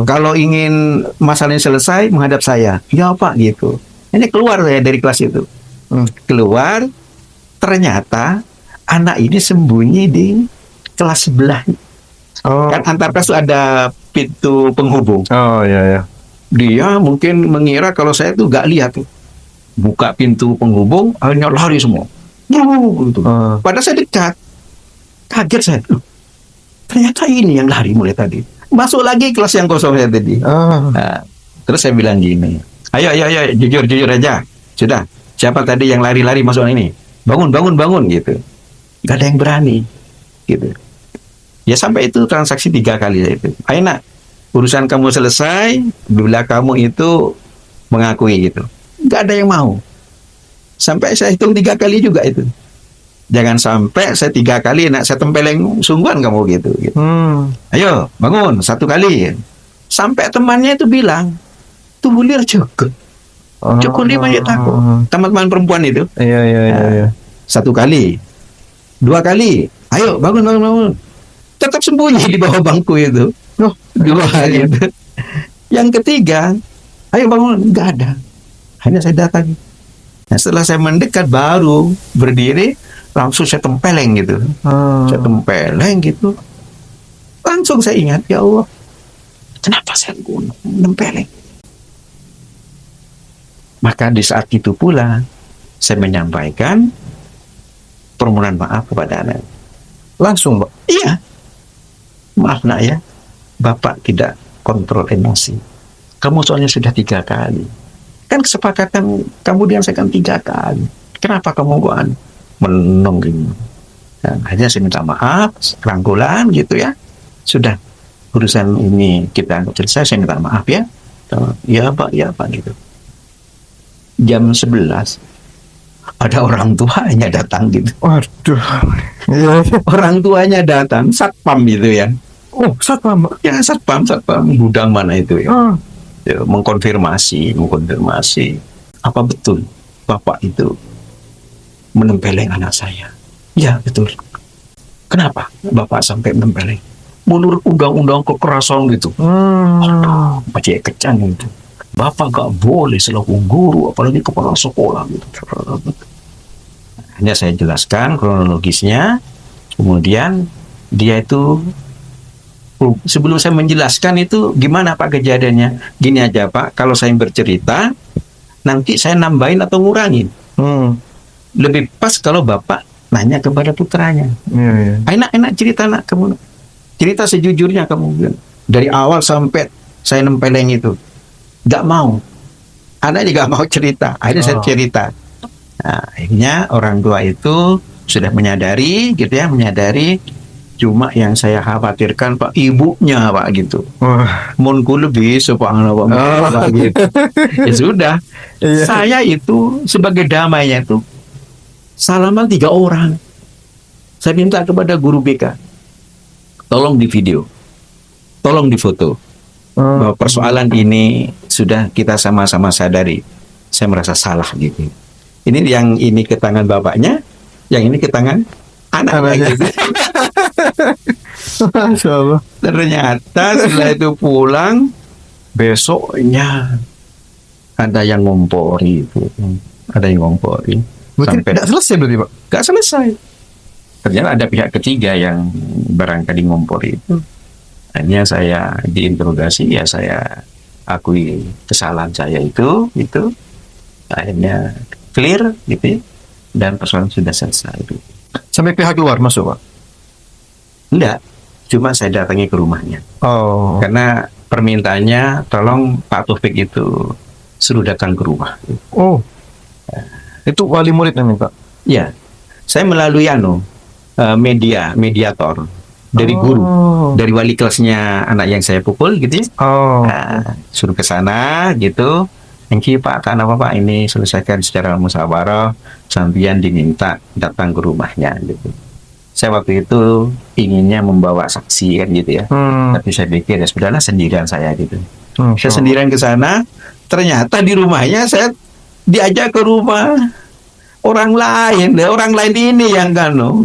Kalau ingin masalahnya selesai, menghadap saya. Ya Pak gitu. Ini keluar saya dari kelas itu. Keluar, ternyata anak ini sembunyi di kelas sebelah. Kan antar kelas itu ada pintu penghubung. Dia mungkin mengira kalau saya tuh gak lihat tuh. Buka pintu penghubung, akhirnya lari semua. Gitu. Padahal saya dekat. Kaget saya. Ternyata ini yang lari mulai tadi. Masuk lagi kelas yang kosong saya tadi. Nah, terus saya bilang gini. Ayo, jujur aja. Sudah, siapa tadi yang lari-lari masuk ini? Bangun gitu. Gak ada yang berani. Gitu. Ya sampai itu transaksi 3 kali itu. Ayo nak, urusan kamu selesai bila kamu itu mengakui gitu. Gak ada yang mau. Sampai saya hitung 3 kali juga itu. Jangan sampai saya 3 kali nak saya tempeleng sungguhan kamu gitu. Ayo bangun 1 kali. Sampai temannya itu bilang, tuh bulir cukup 5 ya takut. Teman-teman perempuan itu. Iya. 1 kali, 2 kali. Ayo bangun. Tetap sembunyi di bawah bangku itu. 2 kali itu. Yang ketiga, ayo bangun, nggak ada. Hanya saya datang. Nah, setelah saya mendekat baru berdiri, langsung saya tempeleng gitu. Saya tempeleng gitu. Langsung saya ingat, ya Allah, kenapa saya nempeleng? Maka di saat itu pula saya menyampaikan permohonan maaf kepada anak. Langsung, Pak? Iya. Maaf nak ya, Bapak tidak kontrol emosi. Kamu soalnya sudah 3 kali. Kan kesepakatan kemudian saya kan 3 kali. Kenapa kamu menongging? Nah, akhirnya saya minta maaf, rangkulan gitu ya. Sudah, urusan ini kita anggap selesai, saya minta maaf ya. Ya Pak gitu. Jam 11 ada orang tuanya datang gitu. Waduh. Orang tuanya datang, satpam gitu ya. Oh, satpam. Ya, satpam gudang mana itu ya. Ya, mengkonfirmasi apa betul Bapak itu menempeleng anak saya. Ya, betul. Kenapa Bapak sampai menempeleng? Menurut undang-undang kekerasan gitu. Macam kecan gitu. Bapak gak boleh selaku guru, apalagi kepala sekolah gitu. Hanya saya jelaskan kronologisnya. Kemudian dia itu, sebelum saya menjelaskan itu gimana Pak kejadiannya, gini aja Pak, kalau saya bercerita nanti saya nambahin atau ngurangin. Lebih pas kalau Bapak nanya kepada putranya. Enak cerita nak kamu, cerita sejujurnya kamu, dari awal sampai saya nempeleng itu. Gak mau, anak juga mau cerita. Akhirnya saya cerita. Nah, akhirnya orang tua itu sudah menyadari gitu ya, cuma yang saya khawatirkan Pak, ibunya Pak gitu. Monku lebih subhanallah Pak gitu. Ya sudah, saya itu sebagai damainya itu salaman 3 orang. Saya minta kepada guru BK, tolong di video, tolong di foto. Bahwa persoalan ini sudah kita sama-sama sadari. Saya merasa salah gitu. Ini yang ini ke tangan bapaknya, yang ini ke tangan anaknya gitu. Ternyata setelah itu pulang, besoknya ada yang ngompori itu. Berarti tidak selesai berarti Pak? Gak selesai. Ternyata ada pihak ketiga yang barangkali ngompori itu. Akhirnya saya diinterogasi, ya saya akui kesalahan saya itu. Akhirnya clear gitu, dan persoalan sudah selesai. Sampai pihak luar masuk, Pak? Enggak, cuma saya datangi ke rumahnya. Oh. Karena permintaannya, tolong Pak Taufik itu suruh datang ke rumah. Oh. Itu wali murid namanya, Pak? Ya, saya melalui mediator dari guru, dari wali kelasnya anak yang saya pukul gitu ya. Oh. Nah, suruh ke sana gitu. Thank you Pak, karena Pak ini selesaikan secara musyawarah, sampean diminta datang ke rumahnya gitu. Saya waktu itu inginnya membawa saksi kan gitu ya. Tapi saya pikir ya sudahlah, sendirian saya gitu. Saya sendirian ke sana, ternyata di rumahnya saya diajak ke rumah orang lain ini yang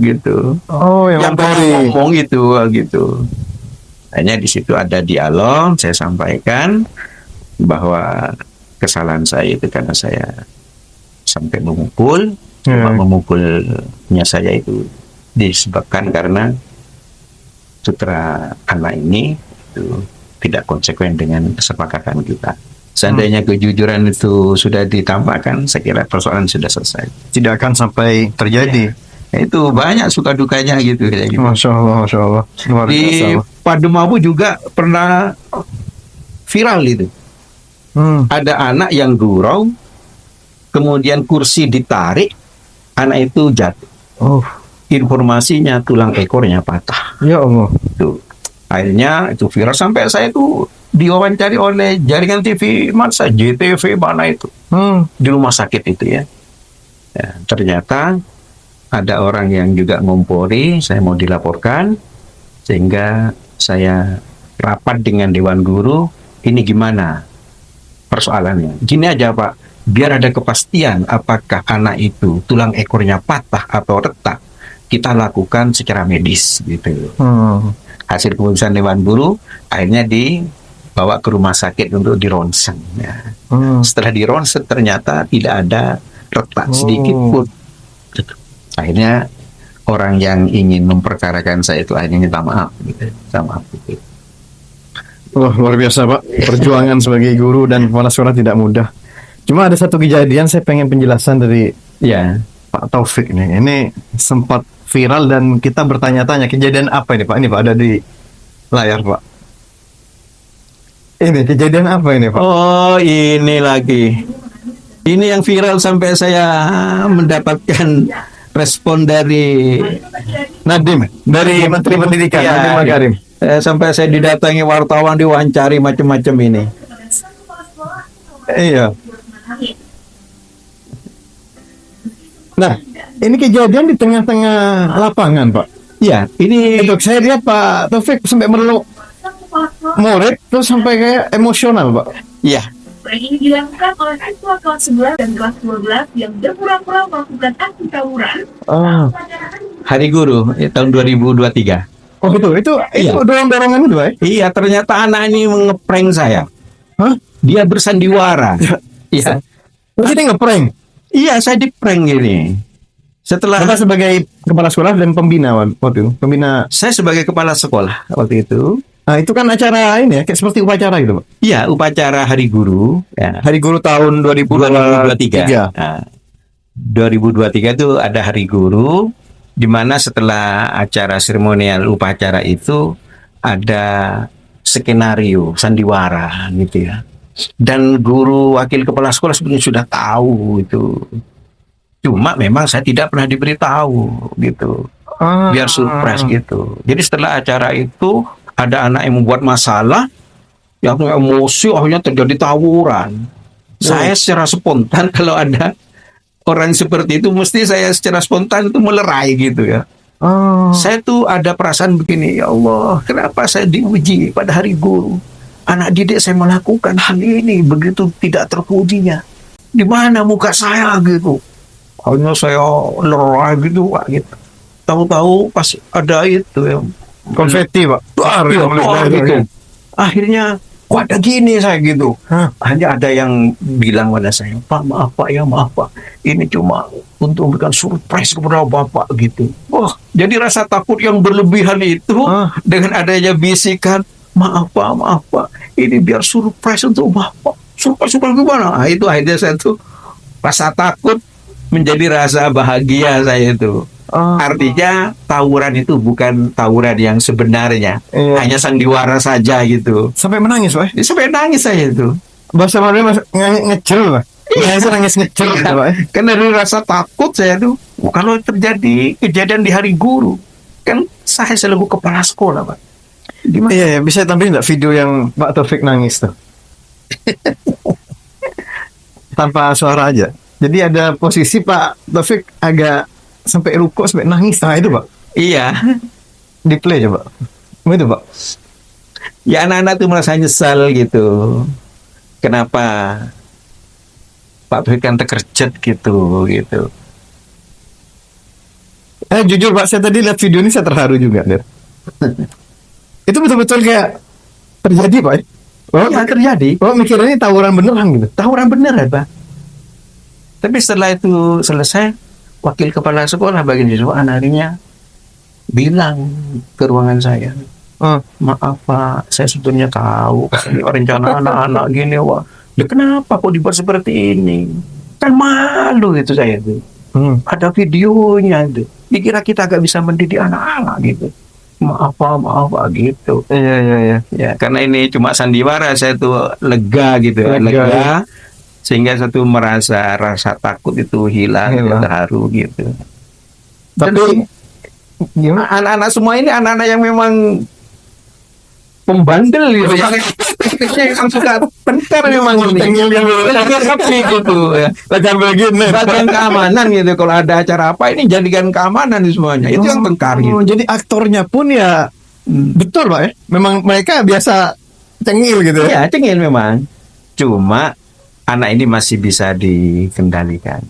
gitu. Oh, yang ngomong gitu. Hanya di situ ada dialog, saya sampaikan bahwa kesalahan saya itu karena saya sampai memukul, memukulnya saya itu disebabkan karena putra anak ini itu tidak konsekuen dengan kesepakatan kita. Seandainya kejujuran itu sudah ditambahkan, saya kira persoalan sudah selesai. Tidak akan sampai terjadi. Ya, itu banyak suka dukanya gitu. Masya Allah. Luar Di biasa. Pademabu juga pernah viral itu. Ada anak yang gurau, kemudian kursi ditarik, anak itu jatuh. Oh. Informasinya tulang ekornya patah. Ya Allah. Itu. Akhirnya itu viral sampai saya itu diwawancari oleh jaringan TV masa JTV mana itu di rumah sakit itu ya. Ternyata ada orang yang juga ngompori, saya mau dilaporkan, sehingga saya rapat dengan Dewan Guru. Ini gimana persoalannya? Gini aja Pak, biar ada kepastian apakah anak itu tulang ekornya patah atau retak, kita lakukan secara medis gitu. Hasil keputusan Dewan Guru akhirnya dibawa ke rumah sakit untuk dironsen ya. Setelah dironsen ternyata tidak ada retak sedikit pun. Akhirnya orang yang ingin memperkarakan saya itu akhirnya minta maaf gitu. Wah, luar biasa Pak. Perjuangan sebagai guru dan kepala sekolah tidak mudah. Cuma ada satu kejadian saya pengen penjelasan dari Pak Taufik nih. Ini sempat viral dan kita bertanya-tanya kejadian apa ini Pak? Ini Pak ada di layar Pak. Ini kejadian apa ini Pak? Oh, ini lagi. Ini yang viral sampai saya mendapatkan respon dari Nadiem, dari Menteri Pendidikan, Nadiem Makarim. Sampai saya didatangi wartawan, diwawancari macam-macam ini. Iya. Nah, ini kejadian di tengah-tengah lapangan, Pak. Iya, ini untuk saya lihat Pak Taufik sampai meluk murid terus sampai kayak emosional, Pak. Iya. Prank ini dilakukan oleh siswa kelas 11 dan kelas 12 yang berpura-pura melakukan aksi tawuran. Hari Guru tahun 2023. Oh itu dorong-dorongan itu, Pak? Iya, ternyata anak ini ngeprank saya. Hah? Dia bersandiwara. Iya. Jadi ngeprank? Iya, saya diprank ini. Setelah Bapak sebagai kepala sekolah dan pembina waktu itu, pembina. Saya sebagai kepala sekolah waktu itu. Nah, itu kan acara ini ya, kayak seperti upacara gitu, Pak. Iya, upacara Hari Guru. Ya. Hari Guru tahun 2023. Nah, 2023 itu ada Hari Guru, di mana setelah acara seremonial upacara itu ada skenario sandiwara gitu ya. Dan guru wakil kepala sekolah sebenarnya sudah tahu itu. Cuma memang saya tidak pernah diberitahu gitu. Biar surprise gitu. Jadi setelah acara itu ada anak yang membuat masalah, yang emosi akhirnya terjadi tawuran. Saya secara spontan kalau ada orang seperti itu mesti saya secara spontan itu melerai gitu ya. Saya tuh ada perasaan begini, ya Allah, kenapa saya diuji pada Hari Guru? Anak didik saya melakukan hal ini begitu tidak terpujinya. Di mana muka saya gitu? Hanya saya lerai gitu Pak gitu. Tahu-tahu pas ada itu ya konfeti Pak. Gitu. Akhirnya kok ada gini saya gitu. Hanya ada yang bilang pada saya, Pak maaf Pak ya maaf Pak. Ini cuma untuk memberikan surprise kepada Bapak gitu. Wah, jadi rasa takut yang berlebihan itu dengan adanya bisikan, maaf Pak, ini biar surprise untuk Bapak. Surprise gimana? Itu akhirnya saya tuh rasa takut menjadi rasa bahagia saya itu. Oh, Artinya tawuran itu bukan tawuran yang sebenarnya, iya. hanya sandiwara saja gitu. Sampai menangis, Pak. Jadi sampai nangis saya itu. Bahasa Madura ngecel, Pak. Nangis ngecel, gitu, Pak. Karena dari rasa takut saya tuh, kalau terjadi kejadian di hari guru, kan saya selalu kepala sekolah, Pak. Gimana? Iya, bisa tampilin nggak video yang Pak Taufik nangis tuh? Tanpa suara aja. Jadi ada posisi Pak Taufik agak sampai rukuk sampai nangis. Nah itu Pak, Iya, di play coba. Itu Pak. ya anak-anak tuh merasa nyesal gitu. Kenapa Pak Taufik kan terkerjet gitu. Jujur Pak, saya tadi lihat video ini saya terharu juga. Lihat. Itu betul-betul kayak terjadi Pak. Ya terjadi. Mikirnya ini tawuran beneran gitu. Tawuran bener ya, Pak. Tapi setelah itu selesai, wakil kepala sekolah bagian siswa anaknya bilang ke ruangan saya, maaf Pak, saya sebetulnya tahu ini rencana anak-anak gini, wah, kenapa kok dibuat seperti ini? Kan malu gitu saya tuh. Ada videonya itu. Dikira kita agak bisa mendidik anak-anak gitu. Maaf Pak gitu. Iya. Ya, karena ini cuma sandiwara, saya tuh lega gitu, lega. Sehingga satu merasa rasa takut itu hilang. Terharu gitu. Tapi gimana? Anak-anak semua ini anak-anak yang memang pembandel gitu, yang suka tengkar memang tengil yang gitu ya. Bagian keamanan gitu, kalau ada acara apa ini jadikan keamanan di semuanya, itu yang tengkar gitu. Jadi aktornya pun ya betul Pak ya, memang mereka biasa cengil gitu ya. Cengil memang, cuma anak ini masih bisa dikendalikan.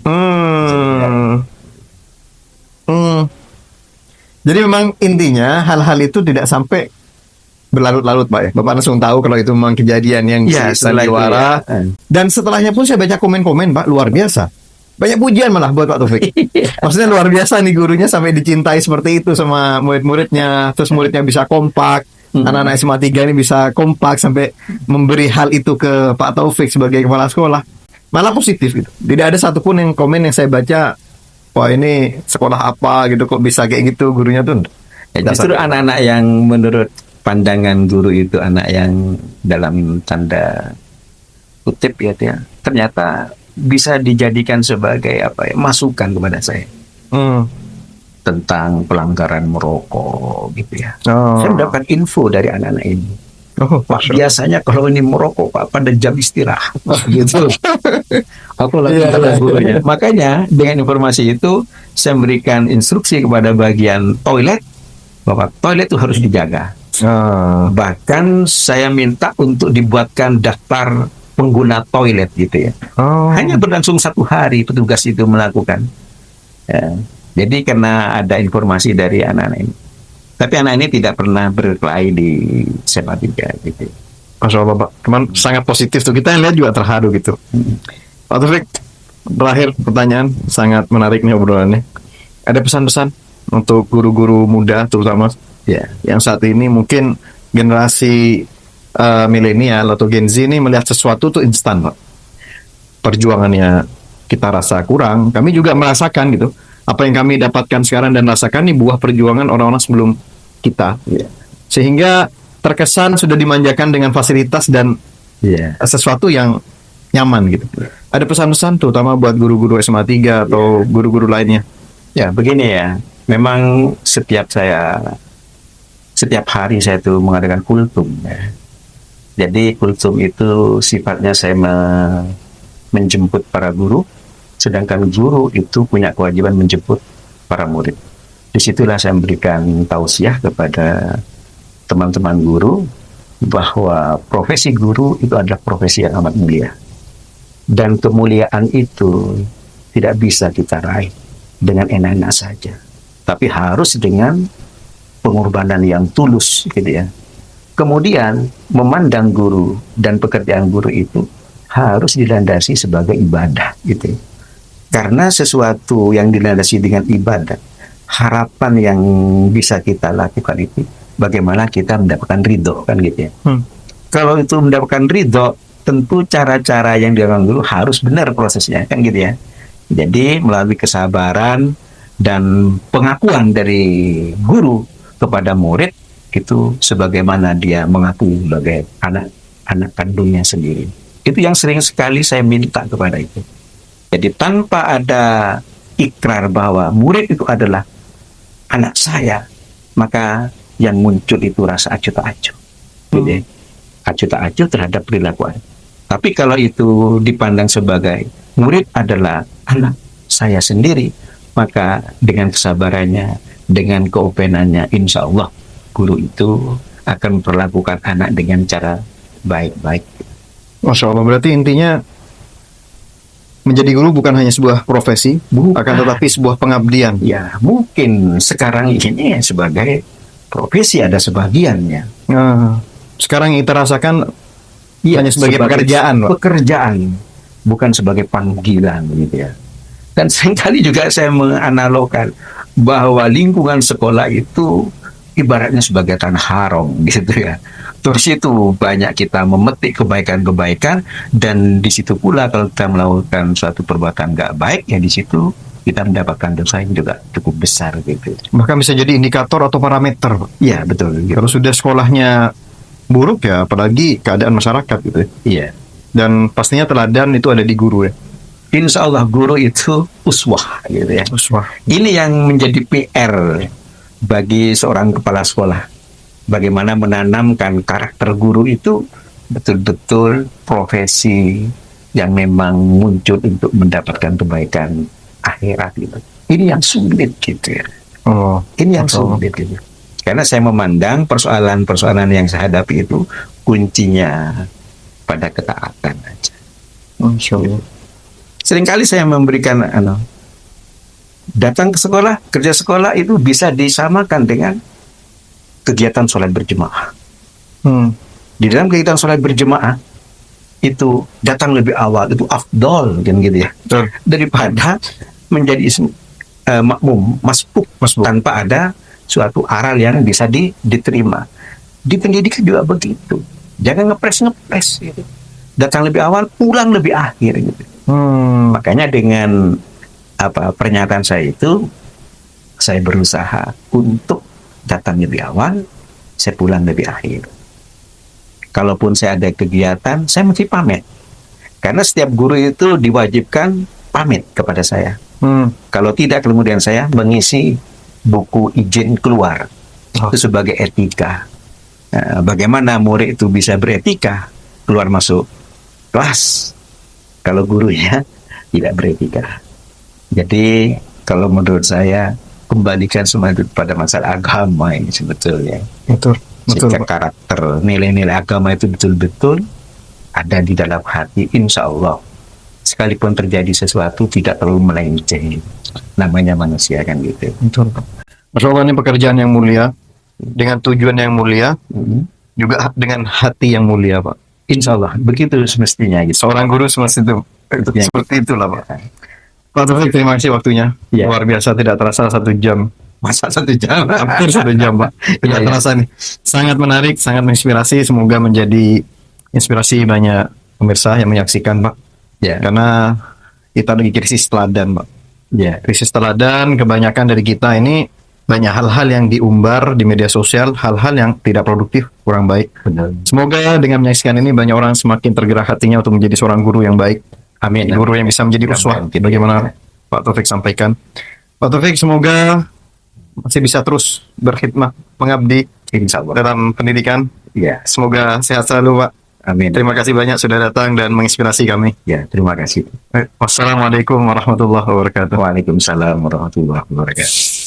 Jadi memang intinya hal-hal itu tidak sampai berlarut-larut Pak ya. Bapak langsung tahu kalau itu memang kejadian yang sandiwara. Dan setelahnya pun saya baca komen-komen Pak, luar biasa. Banyak pujian malah buat Pak Taufik. Maksudnya luar biasa nih gurunya sampai dicintai seperti itu sama murid-muridnya. Terus muridnya bisa kompak. Anak-anak SMA 3 ini bisa kompak sampai memberi hal itu ke Pak Taufik sebagai kepala sekolah. Malah positif gitu. Tidak ada satupun yang komen yang saya baca, wah ini sekolah apa gitu kok bisa kayak gitu gurunya tuh. Justru anak-anak yang menurut pandangan guru itu anak yang dalam tanda kutip ya, ternyata bisa dijadikan sebagai masukan kepada saya tentang pelanggaran merokok gitu ya. Saya mendapatkan info dari anak-anak ini. Pak, biasanya kalau ini merokok Pak pada jam istirahat gitu. Aku lagi gurunya. Makanya dengan informasi itu saya memberikan instruksi kepada bagian toilet bahwa toilet itu harus dijaga. Bahkan saya minta untuk dibuatkan daftar pengguna toilet gitu ya. Hanya berlangsung 1 hari petugas itu melakukan. Jadi karena ada informasi dari anak-anak ini. Tapi anak ini tidak pernah berkelahi di SMA 3 gitu. Masya Allah Bapak, cuman sangat positif tuh, kita lihat juga terharu gitu. Pak Taufik, terakhir pertanyaan, sangat menarik nih obrolannya. Ada pesan-pesan untuk guru-guru muda terutama yang saat ini mungkin generasi milenial atau Gen Z ini melihat sesuatu tuh instan Pak. Perjuangannya kita rasa kurang, kami juga merasakan gitu. Apa yang kami dapatkan sekarang dan rasakan ini buah perjuangan orang-orang sebelum kita. Sehingga terkesan sudah dimanjakan dengan fasilitas dan sesuatu yang nyaman gitu. Ada pesan-pesan terutama buat guru-guru SMA 3 atau guru-guru lainnya? Ya, begini ya. Memang setiap hari saya tuh mengadakan kultum ya. Jadi kultum itu sifatnya saya menjemput para guru, sedangkan guru itu punya kewajiban menjemput para murid. Disitulah saya memberikan tausiah kepada teman-teman guru bahwa profesi guru itu adalah profesi yang amat mulia. Dan kemuliaan itu tidak bisa kita raih dengan enak-enak saja, tapi harus dengan pengorbanan yang tulus gitu ya. Kemudian memandang guru dan pekerjaan guru itu harus dilandasi sebagai ibadah gitu. Karena sesuatu yang dilandasi dengan ibadah, harapan yang bisa kita lakukan itu bagaimana kita mendapatkan ridho kan gitu ya. Kalau itu mendapatkan ridho, tentu cara-cara yang dilakukan guru harus benar prosesnya kan gitu ya. Jadi melalui kesabaran, Dan pengakuan dari guru kepada murid itu sebagaimana dia mengakui sebagai anak kandungnya sendiri. Itu yang sering sekali saya minta kepada itu. Jadi tanpa ada ikrar bahwa murid itu adalah anak saya, maka yang muncul itu rasa acuh tak acuh. Jadi acuh tak acuh terhadap perilaku anak. Tapi kalau itu dipandang sebagai murid adalah anak saya sendiri, maka dengan kesabarannya, dengan keopenannya, insya Allah guru itu akan memperlakukan anak dengan cara baik-baik. Masya Allah, berarti intinya menjadi guru bukan hanya sebuah profesi, Bukan. akan tetapi sebuah pengabdian. Ya, mungkin sekarang ini sebagai profesi ada sebagiannya. Nah, sekarang yang kita rasakan Iya, hanya sebagai pekerjaan, Pak. Pekerjaan, bukan sebagai panggilan gitu ya. Dan seringkali juga saya menganalogkan bahwa lingkungan sekolah itu ibaratnya sebagai tanah haram gitu ya. Terus itu banyak kita memetik kebaikan-kebaikan, dan di situ pula kalau kita melakukan suatu perbuatan nggak baik, ya di situ kita mendapatkan dosa yang juga cukup besar gitu. Bahkan bisa jadi indikator atau parameter, Pak. Iya, betul gitu. Kalau sudah sekolahnya buruk ya, apalagi keadaan masyarakat gitu ya. Iya. Dan pastinya teladan itu ada di guru ya. Insya Allah guru itu uswah gitu ya. Wah, Ini yang menjadi PR bagi seorang kepala sekolah. Bagaimana menanamkan karakter guru itu betul-betul profesi yang memang muncul untuk mendapatkan kebaikan akhirat gitu. Ini yang sulit gitu ya. oh, Ini yang betul. sulit gitu. Karena saya memandang persoalan-persoalan yang saya hadapi itu kuncinya pada ketaatan aja. Masya Allah. Seringkali saya memberikan datang ke sekolah, kerja sekolah itu bisa disamakan dengan kegiatan sholat berjemaah. Di dalam kegiatan sholat berjemaah itu datang lebih awal itu afdol kan gitu ya, Betul. daripada menjadi makmum masbuk tanpa ada suatu aral yang bisa diterima. Di pendidikan juga begitu. Jangan ngepres gitu. Datang lebih awal, pulang lebih akhir gitu. Makanya dengan pernyataan saya itu, saya berusaha untuk datang lebih awal, saya pulang lebih akhir. Kalaupun saya ada kegiatan, saya mesti pamit. Karena setiap guru itu diwajibkan pamit kepada saya. Kalau tidak, kemudian saya mengisi buku izin keluar. Oh. Itu sebagai etika. Nah, bagaimana murid itu bisa beretika keluar masuk kelas kalau gurunya tidak beretika. Jadi kalau menurut saya, kembalikan semua itu pada masalah agama ini sebetulnya. Betul. Jika Pak. karakter nilai-nilai agama itu betul-betul ada di dalam hati, insya Allah sekalipun terjadi sesuatu tidak terlalu melenceng. Namanya manusia kan gitu. Betul, Pak. Masya Allah, ini pekerjaan yang mulia dengan tujuan yang mulia, juga dengan hati yang mulia, Pak. Insya Allah begitu semestinya gitu. Seorang guru semestinya itu Ya. seperti itulah, Pak. Pak Taufik, terima kasih waktunya. Ya. Luar biasa, tidak terasa 1 jam. Masa 1 jam? Hampir 1 jam, Pak. Tidak Iya, iya. terasa nih. Sangat menarik, sangat menginspirasi. Semoga menjadi inspirasi banyak pemirsa yang menyaksikan, Pak. Ya, Karena kita lagi krisis teladan, Pak. ya, Krisis teladan, kebanyakan dari kita ini banyak hal-hal yang diumbar di media sosial, hal-hal yang tidak produktif, kurang baik. benar. Semoga dengan menyaksikan ini banyak orang semakin tergerak hatinya untuk menjadi seorang guru yang baik. Amin. Guru yang bisa menjadi uswah. Amin. Bagaimana Pak Taufik sampaikan. Pak Taufik, semoga masih bisa terus berkhidmat, mengabdi Insya Allah. dalam pendidikan. Ya, Semoga sehat selalu, Pak. amin. Terima kasih banyak sudah datang dan menginspirasi kami. Ya, terima kasih. Wassalamualaikum warahmatullahi wabarakatuh. Waalaikumsalam warahmatullahi wabarakatuh.